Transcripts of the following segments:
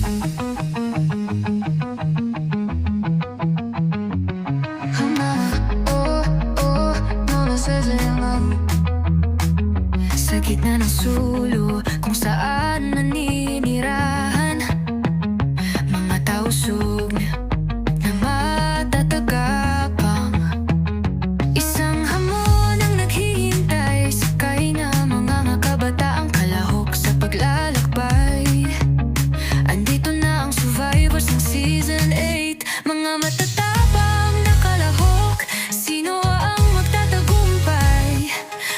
Sa gitna ng sulo kung saan naninirahan mga tausog na matatagapang. Isang hamon ang naghihintay, sakay na mga kabataang kalahok sa paglalakbay. Andito na ang survivors ng Season 8, mga matatapang na kalahok. Sino ang magtatagumpay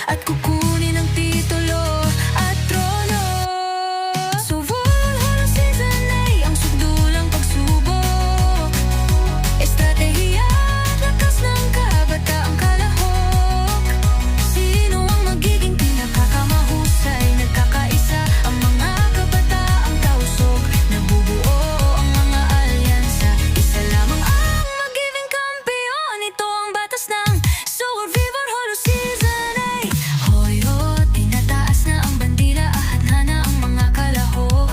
at kukunin ang titulo at trono? Survival Season 8, ang sugdulang pagsubok, estratehiya at lakas ng kabataang kalahok. Sino ang magiging pinakakamahusay? Nagkakaisa ang mga kabataang tausog, nabubuo ang mga alyansa. Isa lamang ang magiging kampiyon, ito ang batas ng Survivor Holo Season 8. Hoyo, tinataas na ang bandila, ahad na ang mga kalahok.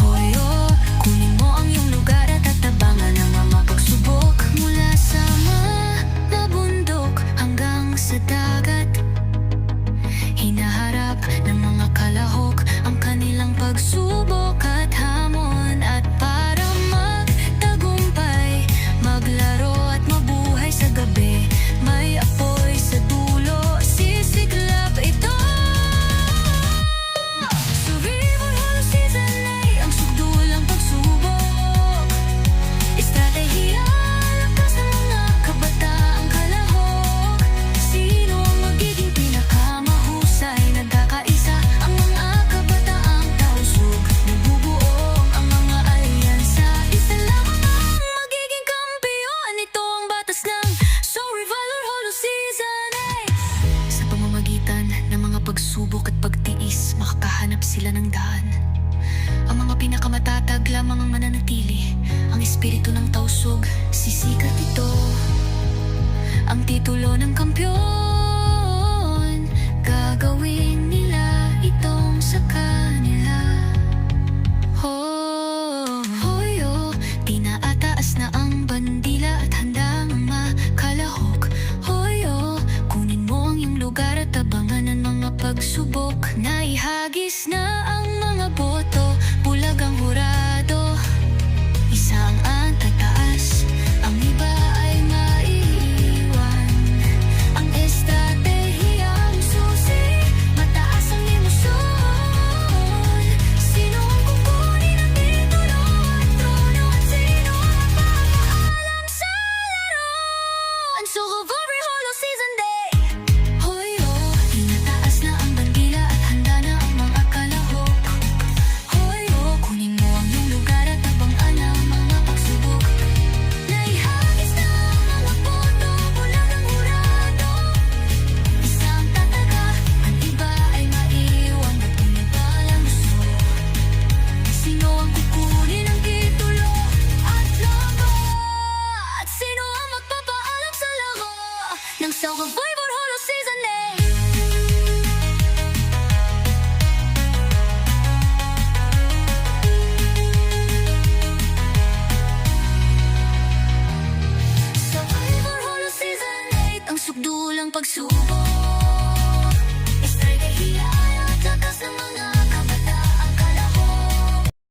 Hoyo, kunin mo ang iyong lugar at tatabangan ang mga pagsubok. Mula sa mga bundok hanggang sa dagat, hinaharap ng mga kalahok ang kanilang pagsubok at hamon. At para magtagumpay, maglaro at mabuhay sa gabi, may apoy sa dulo, sisiklab ito. Survival Holo Season 8, ang sugdulang pagsubok, estratehiya, lakas ng mga kabataang kalahok. Sino ang magiging pinakamahusay? Nagkakaisa ang mga kabataang tausog, nabubuo ang mga alyansa. Isa lamang ang magiging kampiyon, ito ang batas ng Survivor Holo Season 8. Sa pamamagitan ng mga pagsubok at pagtiis, makakahanap sila ng daan. Ang mga pinakamatatag lamang ang mananatili, ang espiritu ng tausog, sisikat ito. Ang titulo ng kampiyon, gagawin